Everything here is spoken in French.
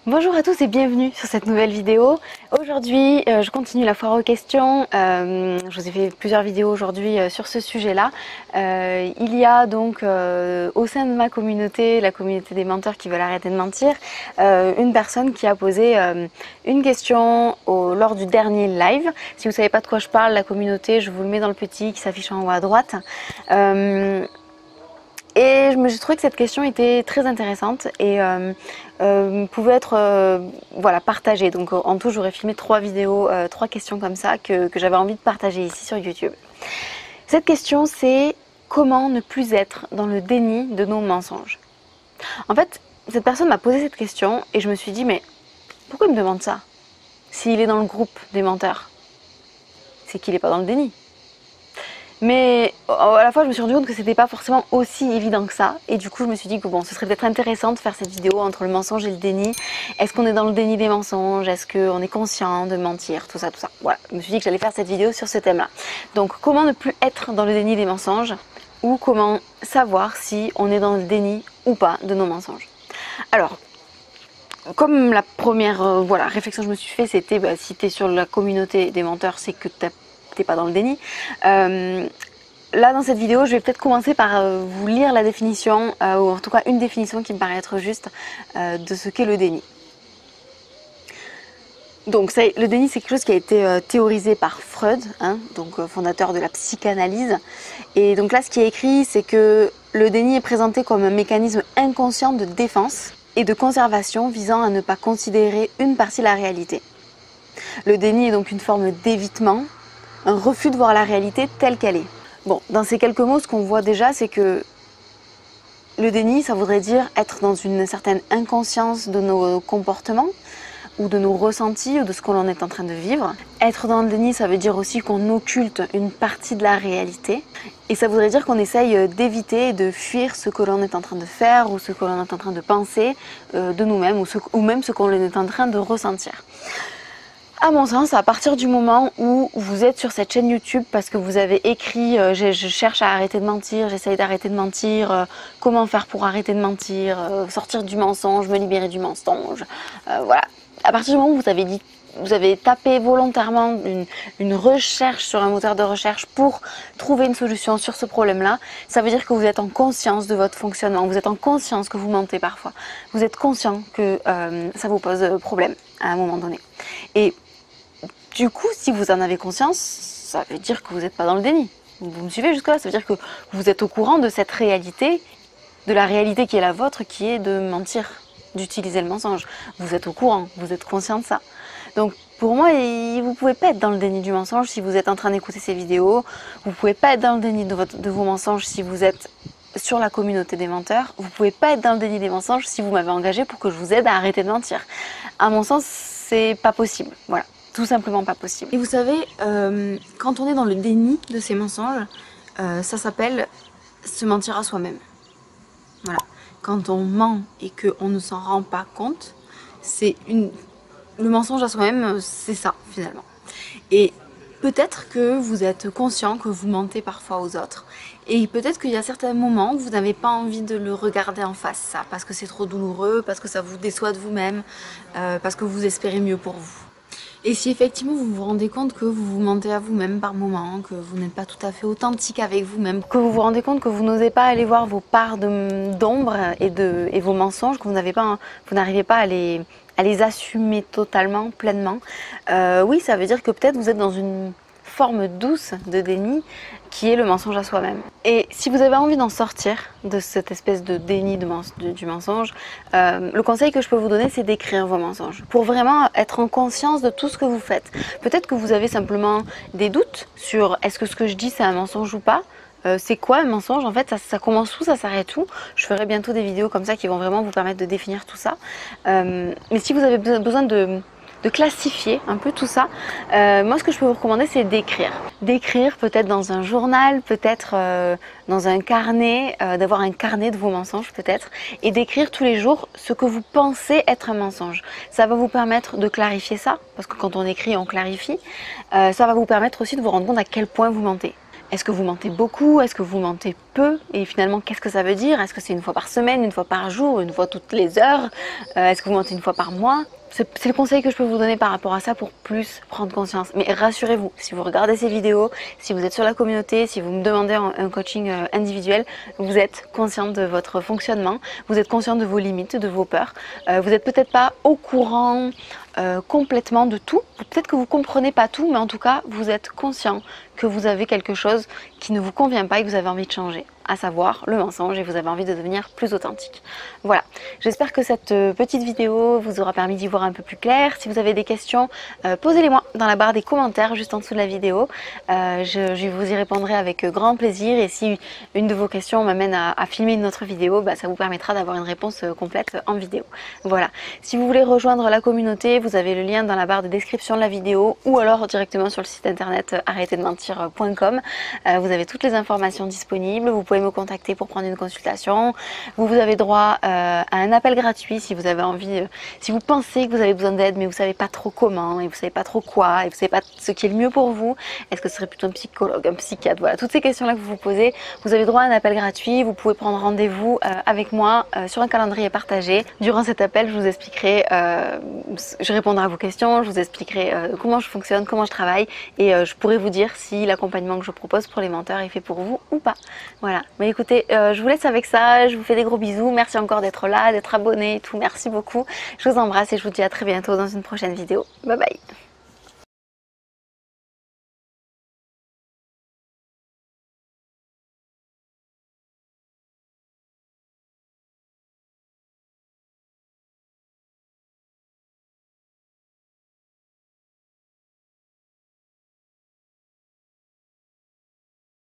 Bonjour à tous et bienvenue sur cette nouvelle vidéo. Aujourd'hui, je continue la foire aux questions. Je vous ai fait plusieurs vidéos aujourd'hui sur ce sujet-là. Il y a donc au sein de ma communauté, la communauté des menteurs qui veulent arrêter de mentir, une personne qui a posé une question lors du dernier live. Si vous ne savez pas de quoi je parle, la communauté, je vous le mets dans le petit qui s'affiche en haut à droite. Et j'ai trouvé que cette question était très intéressante et pouvait être voilà, partagée. Donc en tout, j'aurais filmé 3 vidéos, 3 questions comme ça que j'avais envie de partager ici sur YouTube. Cette question, c'est comment ne plus être dans le déni de nos mensonges. En fait, cette personne m'a posé cette question et je me suis dit, mais pourquoi il me demande ça? S'il est dans le groupe des menteurs, c'est qu'il n'est pas dans le déni. Mais à la fois, je me suis rendu compte que c'était pas forcément aussi évident que ça. Et du coup, je me suis dit que bon, ce serait peut-être intéressant de faire cette vidéo entre le mensonge et le déni. Est-ce qu'on est dans le déni des mensonges? Est-ce qu'on est conscient de mentir? Tout ça, tout ça. Voilà, je me suis dit que j'allais faire cette vidéo sur ce thème-là. Donc, comment ne plus être dans le déni des mensonges? Ou comment savoir si on est dans le déni ou pas de nos mensonges? Alors, comme la première voilà, réflexion que je me suis fait, c'était si tu es sur la communauté des menteurs, c'est que t'es pas dans le déni. Là dans cette vidéo je vais peut-être commencer par vous lire la définition ou en tout cas une définition qui me paraît être juste de ce qu'est le déni. Donc le déni, c'est quelque chose qui a été théorisé par Freud, hein, donc fondateur de la psychanalyse. Et donc là ce qui est écrit, c'est que le déni est présenté comme un mécanisme inconscient de défense et de conservation visant à ne pas considérer une partie de la réalité. Le déni est donc une forme d'évitement, un refus de voir la réalité telle qu'elle est. Bon, dans ces quelques mots, ce qu'on voit déjà, c'est que le déni, ça voudrait dire être dans une certaine inconscience de nos comportements ou de nos ressentis ou de ce que l'on est en train de vivre. Être dans le déni, ça veut dire aussi qu'on occulte une partie de la réalité. Et ça voudrait dire qu'on essaye d'éviter et de fuir ce que l'on est en train de faire ou ce que l'on est en train de penser de nous-mêmes ou même ce qu'on est en train de ressentir. À mon sens, à partir du moment où vous êtes sur cette chaîne YouTube parce que vous avez écrit je cherche à arrêter de mentir, j'essaye d'arrêter de mentir, comment faire pour arrêter de mentir, sortir du mensonge, me libérer du mensonge, voilà. À partir du moment où vous avez tapé volontairement une recherche sur un moteur de recherche pour trouver une solution sur ce problème-là, ça veut dire que vous êtes en conscience de votre fonctionnement, vous êtes en conscience que vous mentez parfois, vous êtes conscient que ça vous pose problème à un moment donné. Et du coup, si vous en avez conscience, ça veut dire que vous n'êtes pas dans le déni. Vous me suivez jusque-là? Ça veut dire que vous êtes au courant de cette réalité, de la réalité qui est la vôtre, qui est de mentir, d'utiliser le mensonge. Vous êtes au courant, vous êtes conscient de ça. Donc pour moi, vous ne pouvez pas être dans le déni du mensonge si vous êtes en train d'écouter ces vidéos. Vous ne pouvez pas être dans le déni de vos mensonges si vous êtes sur la communauté des menteurs. Vous ne pouvez pas être dans le déni des mensonges si vous m'avez engagé pour que je vous aide à arrêter de mentir. À mon sens, c'est pas possible. Voilà. Tout simplement pas possible. Et vous savez, quand on est dans le déni de ces mensonges, ça s'appelle se mentir à soi-même. Voilà. Quand on ment et qu'on ne s'en rend pas compte, le mensonge à soi-même, c'est ça finalement. Et peut-être que vous êtes conscient que vous mentez parfois aux autres. Et peut-être qu'il y a certains moments où vous n'avez pas envie de le regarder en face, ça, parce que c'est trop douloureux, parce que ça vous déçoit de vous-même, parce que vous espérez mieux pour vous. Et si effectivement vous vous rendez compte que vous vous mentez à vous-même par moments, que vous n'êtes pas tout à fait authentique avec vous-même, que vous vous rendez compte que vous n'osez pas aller voir vos parts d'ombre et vos mensonges, que vous n'arrivez pas à les assumer totalement, pleinement, oui, ça veut dire que peut-être vous êtes dans une forme douce de déni qui est le mensonge à soi-même. Et si vous avez envie d'en sortir de cette espèce de déni du mensonge, le conseil que je peux vous donner, c'est d'écrire vos mensonges pour vraiment être en conscience de tout ce que vous faites. Peut-être que vous avez simplement des doutes sur est-ce que ce que je dis c'est un mensonge ou pas. C'est quoi un mensonge? En fait, ça commence où, ça s'arrête où? Je ferai bientôt des vidéos comme ça qui vont vraiment vous permettre de définir tout ça. Mais si vous avez besoin de classifier un peu tout ça, moi ce que je peux vous recommander, c'est d'écrire. D'écrire peut-être dans un journal, peut-être dans un carnet, d'avoir un carnet de vos mensonges peut-être, et d'écrire tous les jours ce que vous pensez être un mensonge. Ça va vous permettre de clarifier ça, parce que quand on écrit, on clarifie. Ça va vous permettre aussi de vous rendre compte à quel point vous mentez. Est-ce que vous mentez beaucoup? Est-ce que vous mentez peu? Et finalement, qu'est-ce que ça veut dire? Est-ce que c'est une fois par semaine, une fois par jour, une fois toutes les heures? Est-ce que vous mentez une fois par mois? C'est le conseil que je peux vous donner par rapport à ça pour plus prendre conscience. Mais rassurez-vous, si vous regardez ces vidéos, si vous êtes sur la communauté, si vous me demandez un coaching individuel, vous êtes conscient de votre fonctionnement, vous êtes conscient de vos limites, de vos peurs. Vous n'êtes peut-être pas au courant complètement de tout. Peut-être que vous comprenez pas tout, mais en tout cas, vous êtes conscient que vous avez quelque chose qui ne vous convient pas et que vous avez envie de changer, à savoir le mensonge, et vous avez envie de devenir plus authentique. Voilà, j'espère que cette petite vidéo vous aura permis d'y voir un peu plus clair. Si vous avez des questions, posez-les-moi dans la barre des commentaires juste en dessous de la vidéo. Je vous y répondrai avec grand plaisir, et si une de vos questions m'amène à filmer une autre vidéo, ça vous permettra d'avoir une réponse complète en vidéo. Voilà, si vous voulez rejoindre la communauté, vous avez le lien dans la barre de description de la vidéo, ou alors directement sur le site internet arrêterdementir.com. Vous avez toutes les informations disponibles, vous pouvez me contacter pour prendre une consultation. Vous avez droit à un appel gratuit si vous avez envie, si vous pensez que vous avez besoin d'aide mais vous savez pas trop comment, et vous savez pas trop quoi, et vous savez pas ce qui est le mieux pour vous. Est-ce que ce serait plutôt un psychologue, un psychiatre? Voilà, toutes ces questions là que vous vous posez, vous avez droit à un appel gratuit. Vous pouvez prendre rendez-vous avec moi sur un calendrier partagé. Durant cet appel, je vous expliquerai, je répondrai à vos questions, je vous expliquerai comment je fonctionne, comment je travaille, et je pourrai vous dire si l'accompagnement que je propose pour les menteurs est fait pour vous ou pas. Voilà, mais écoutez, je vous laisse avec ça, je vous fais des gros bisous, merci encore d'être là, d'être abonné et tout, merci beaucoup. Je vous embrasse et je vous dis à très bientôt dans une prochaine vidéo. Bye bye.